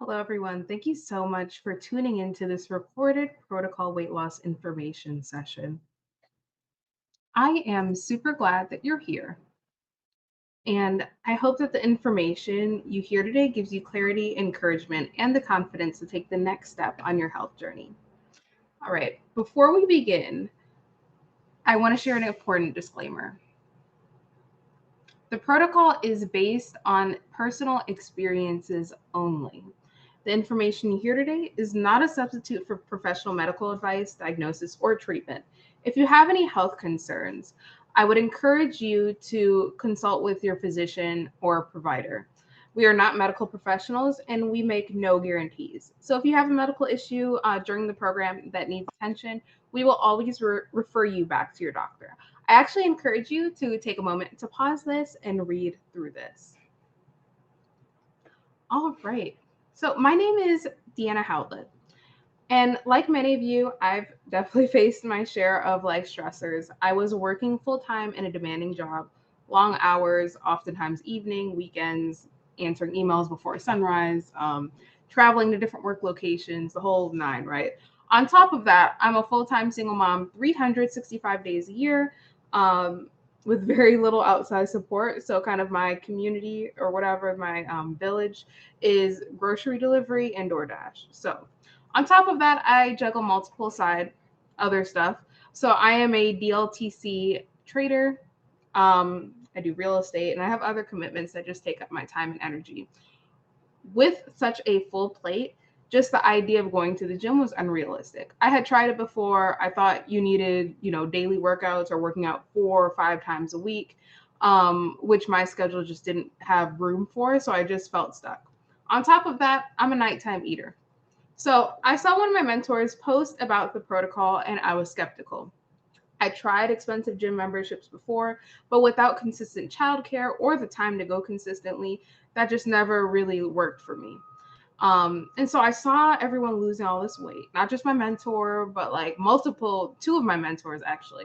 Hello, everyone. Thank you so much for tuning into this recorded protocol weight loss information session. I am super glad that you're here. And I hope that the information you hear today gives you clarity, encouragement, and the confidence to take the next step on your health journey. All right, before we begin, I want to share an important disclaimer. The protocol is based on personal experiences only. The information you hear today is not a substitute for professional medical advice, diagnosis, or treatment. If you have any health concerns, I would encourage you to consult with your physician or provider. We are not medical professionals and we make no guarantees. So if you have a medical issue during the program that needs attention, we will always refer you back to your doctor. I actually encourage you to take a moment to pause this and read through this. All right. So my name is Deanna Howlett. And like many of you, I've definitely faced my share of life stressors. I was working full time in a demanding job, long hours, oftentimes evening, weekends, answering emails before sunrise, traveling to different work locations, the whole nine, right? On top of that, I'm a full time single mom, 365 days a year. With very little outside support. So, kind of my community or whatever, my village is grocery delivery and DoorDash. So, on top of that, I juggle multiple side other stuff. So I am a DLTC trader. I do real estate and I have other commitments that just take up my time and energy. With such a full plate, just the idea of going to the gym was unrealistic. I had tried it before. I thought you needed, daily workouts or working out 4 or 5 times a week, which my schedule just didn't have room for. So I just felt stuck. On top of that, I'm a nighttime eater. So I saw one of my mentors post about the protocol and I was skeptical. I tried expensive gym memberships before, but without consistent childcare or the time to go consistently, that just never really worked for me. And so I saw everyone losing all this weight, not just my mentor, but like two of my mentors actually.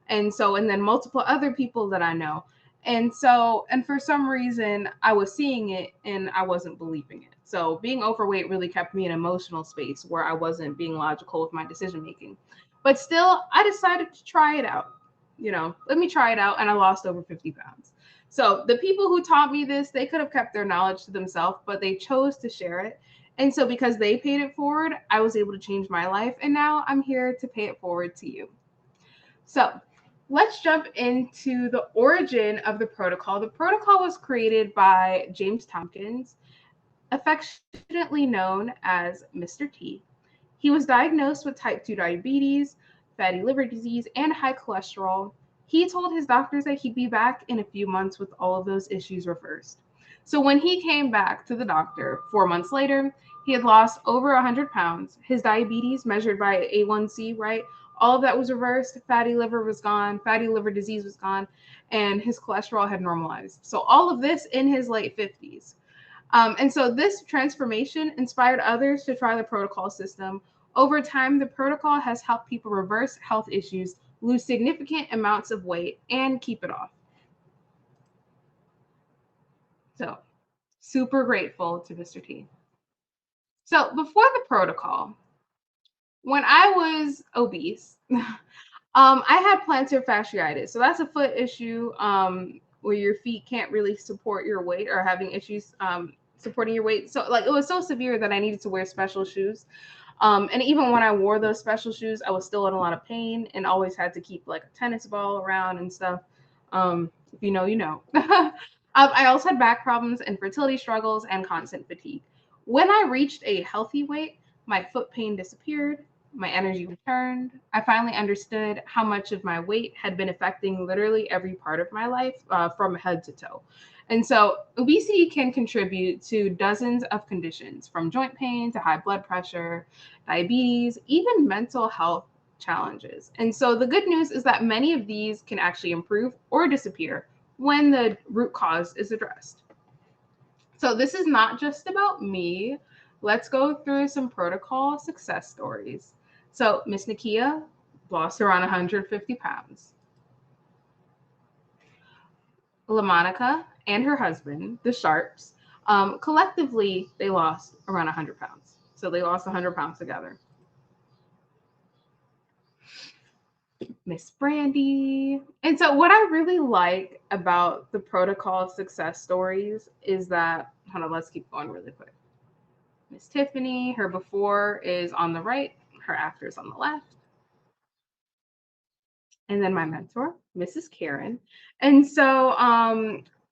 And then multiple other people that I know. And for some reason, I was seeing it and I wasn't believing it. So being overweight really kept me in an emotional space where I wasn't being logical with my decision making. But still, I decided to try it out. Let me try it out. And I lost over 50 pounds. So the people who taught me this, they could have kept their knowledge to themselves, but they chose to share it. And so because they paid it forward, I was able to change my life. And now I'm here to pay it forward to you. So let's jump into the origin of the protocol. The protocol was created by James Tompkins, affectionately known as Mr. T. He was diagnosed with type 2 diabetes, fatty liver disease, and high cholesterol. He told his doctors that he'd be back in a few months with all of those issues reversed. So when he came back to the doctor 4 months later, he had lost over 100 pounds. His diabetes, measured by A1C, right? All of that was reversed. Fatty liver was gone. Fatty liver disease was gone. And his cholesterol had normalized. So all of this in his late 50s. And so this transformation inspired others to try the protocol system. Over time, the protocol has helped people reverse health issues, lose significant amounts of weight, and keep it off. So super grateful to Mr. T. So before the protocol, when I was obese, I had plantar fasciitis. So that's a foot issue where your feet can't really support your weight or having issues supporting your weight. So like it was so severe that I needed to wear special shoes. And even when I wore those special shoes, I was still in a lot of pain and always had to keep like a tennis ball around and stuff. If you know, you know. I also had back problems, infertility struggles, and constant fatigue. When I reached a healthy weight, my foot pain disappeared, my energy returned. I finally understood how much of my weight had been affecting literally every part of my life from head to toe. And so obesity can contribute to dozens of conditions from joint pain to high blood pressure, diabetes, even mental health challenges. And so the good news is that many of these can actually improve or disappear when the root cause is addressed. So this is not just about me. Let's go through some protocol success stories. So Miss Nakia lost around 150 pounds. LaMonica and her husband, the Sharps, Collectively, they lost around 100 pounds. So they lost 100 pounds together. Miss Brandy. And so, what I really like about the protocol success stories is that, hold on, let's keep going really quick. Miss Tiffany, her before is on the right, her after is on the left. And then my mentor, Mrs. Karen. And so,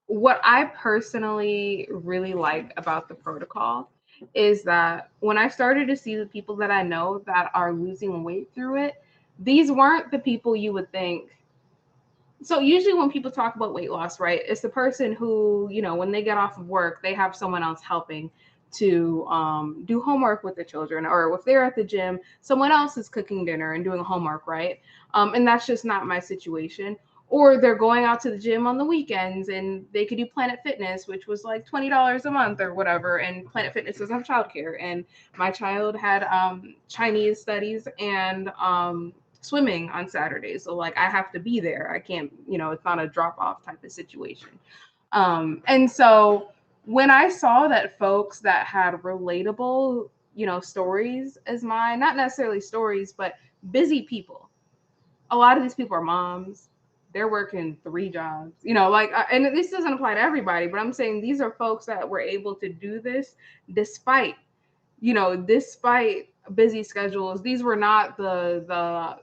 what I personally really like about the protocol is that when I started to see the people that I know that are losing weight through it, these weren't the people you would think. So usually when people talk about weight loss, right, it's the person who, when they get off of work, they have someone else helping to do homework with the children, or if they're at the gym, someone else is cooking dinner and doing homework, right? And that's just not my situation. Or they're going out to the gym on the weekends and they could do Planet Fitness, which was like $20 a month or whatever. And Planet Fitness doesn't have childcare. And my child had Chinese studies and swimming on Saturdays. So like I have to be there. I can't, it's not a drop off type of situation. And so when I saw that folks that had relatable, stories as mine, not necessarily stories, but busy people, a lot of these people are moms. They're working 3 jobs, and this doesn't apply to everybody, but I'm saying these are folks that were able to do this despite, despite busy schedules. These were not the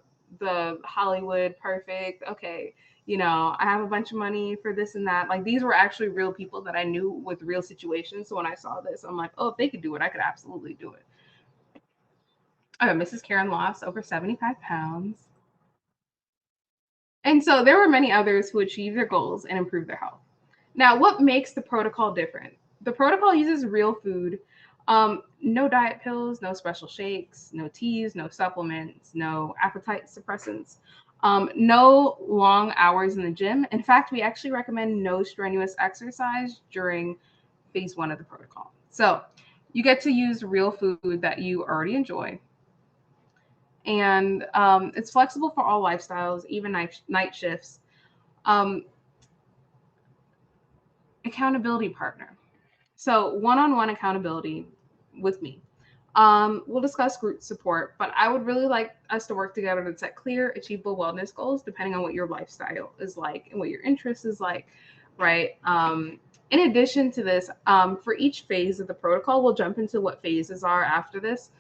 Hollywood perfect, okay, I have a bunch of money for this and that. Like these were actually real people that I knew with real situations. So when I saw this, I'm like, oh, if they could do it, I could absolutely do it. Okay, Mrs. Karen lost over 75 pounds. And so there were many others who achieved their goals and improved their health. Now, what makes the protocol different? The protocol uses real food, no diet pills, no special shakes, no teas, no supplements, no appetite suppressants, no long hours in the gym. In fact, we actually recommend no strenuous exercise during phase 1 of the protocol. So you get to use real food that you already enjoy. And it's flexible for all lifestyles, even night shifts. Um, Accountability partner. So one-on-one accountability with me. We'll discuss group support, but I would really like us to work together to set clear, achievable wellness goals depending on what your lifestyle is like and what your interest is like, right? In addition to this, for each phase of the protocol, we'll jump into what phases are after this.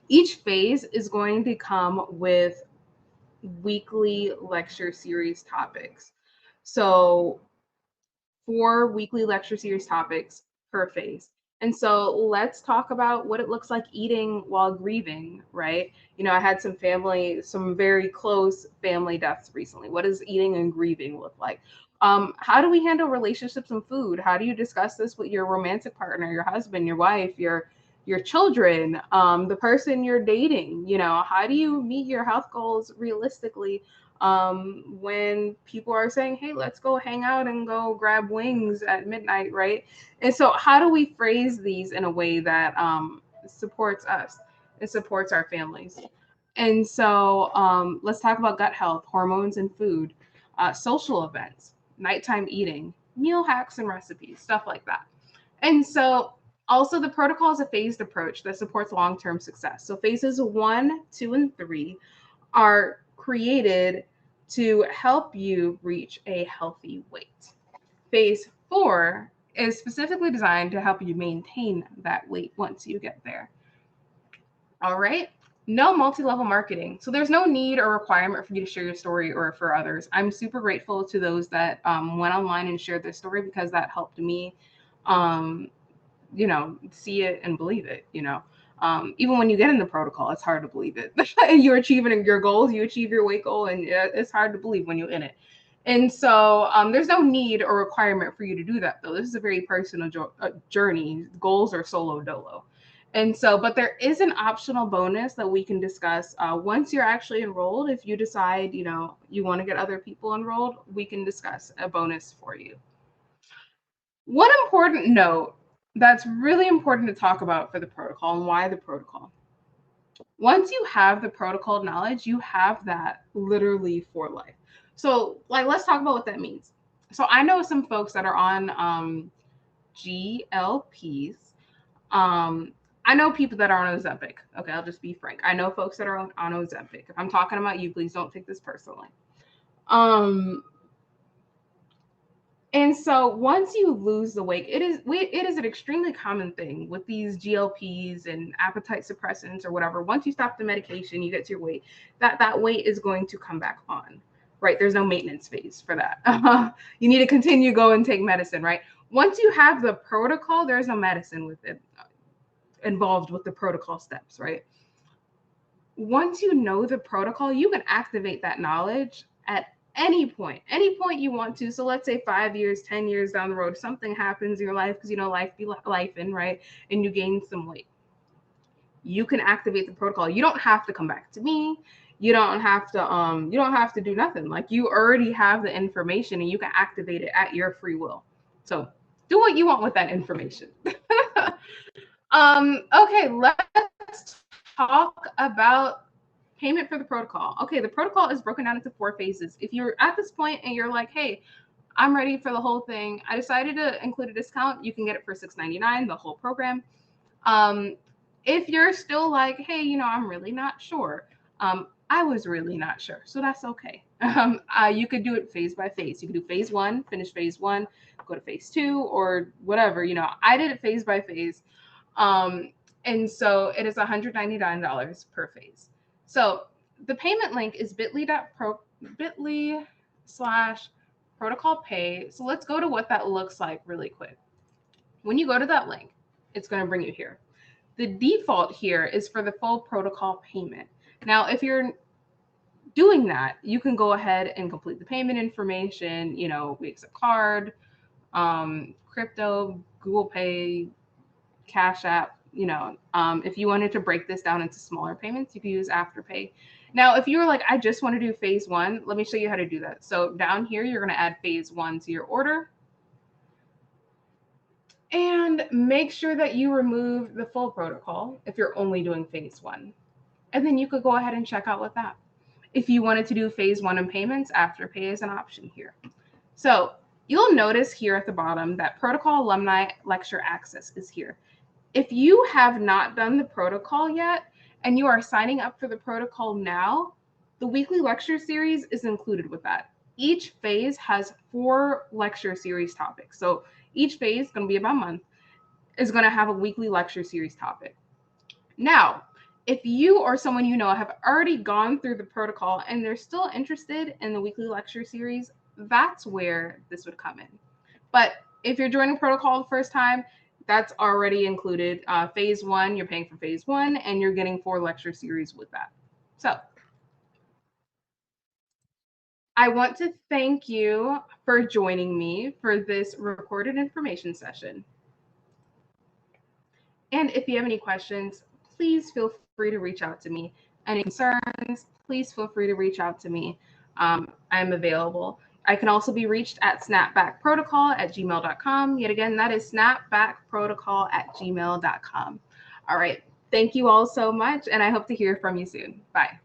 Each phase is going to come with weekly lecture series topics. So 4 weekly lecture series topics per phase. And so let's talk about what it looks like eating while grieving, right? I had some very close family deaths recently. What does eating and grieving look like? How do we handle relationships and food? How do you discuss this with your romantic partner, your husband, your wife, your children, the person you're dating? How do you meet your health goals realistically when people are saying, hey, let's go hang out and go grab wings at midnight, right? And so how do we phrase these in a way that supports us and supports our families? And so let's talk about gut health, hormones and food, social events, nighttime eating, meal hacks and recipes, stuff like that. And so also the protocol is a phased approach that supports long-term success. So phases 1, 2, and 3 are created to help you reach a healthy weight. Phase 4 is specifically designed to help you maintain that weight once you get there. All right. No multi-level marketing. So there's no need or requirement for you to share your story or for others. I'm super grateful to those that went online and shared their story because that helped me um, see it and believe it, even when you get in the protocol, it's hard to believe it. You're achieving your goals, you achieve your weight goal, and it's hard to believe when you're in it. And so there's no need or requirement for you to do that, though. This is a very personal journey. Goals are solo dolo. And so, but there is an optional bonus that we can discuss once you're actually enrolled. If you decide, you want to get other people enrolled, we can discuss a bonus for you. One important note that's really important to talk about for the protocol and why the protocol. Once you have the protocol knowledge, you have that literally for life. So, like, let's talk about what that means. So, I know some folks that are on GLPs. I know people that are on Ozempic. Okay, I'll just be frank. I know folks that are on Ozempic. If I'm talking about you, please don't take this personally. And so once you lose the weight, it is an extremely common thing with these GLPs and appetite suppressants or whatever. Once you stop the medication, you get to your weight, that weight is going to come back on, right? There's no maintenance phase for that. You need to continue go and take medicine, right? Once you have the protocol, there's no medicine with it involved with the protocol steps, right? Once you know the protocol, you can activate that knowledge at any point you want to. So let's say 5 years, 10 years down the road, something happens in your life because life be lifing, right? And you gain some weight. You can activate the protocol. You don't have to come back to me. You don't have to do nothing. Like, you already have the information and you can activate it at your free will. So do what you want with that information. Okay, let's talk about payment for the protocol. Okay, the protocol is broken down into 4 phases. If you're at this point and you're like, hey, I'm ready for the whole thing, I decided to include a discount, you can get it for $6.99, the whole program. If you're still like, hey, I'm really not sure, I was really not sure, so that's okay. You could do it phase by phase. You could do phase 1, finish phase 1, go to phase 2, or whatever. I did it phase by phase. And so it is $199 per phase. So the payment link is bit.ly/protocol pay. So let's go to what that looks like really quick. When you go to that link, it's going to bring you here. The default here is for the full protocol payment. Now, if you're doing that, you can go ahead and complete the payment information. We accept card, crypto, Google Pay, Cash App. If you wanted to break this down into smaller payments, you could use Afterpay. Now, if you were like, I just want to do phase 1, let me show you how to do that. So down here, you're going to add phase 1 to your order. And make sure that you remove the full protocol if you're only doing phase 1. And then you could go ahead and check out with that. If you wanted to do phase 1 and payments, Afterpay is an option here. So you'll notice here at the bottom that Protocol Alumni Lecture Access is here. If you have not done the protocol yet and you are signing up for the protocol now, the weekly lecture series is included with that. Each phase has 4 lecture series topics. So each phase is going to be about a month, is going to have a weekly lecture series topic. Now, if you or someone have already gone through the protocol and they're still interested in the weekly lecture series, that's where this would come in. But if you're joining protocol the first time, that's already included. Phase 1, you're paying for phase 1, and you're getting 4 lecture series with that. So I want to thank you for joining me for this recorded information session. And if you have any questions, please feel free to reach out to me. Any concerns, please feel free to reach out to me. I'm available. I can also be reached at snapbackprotocol@gmail.com. Yet again, that is snapbackprotocol@gmail.com. All right. Thank you all so much, and I hope to hear from you soon. Bye.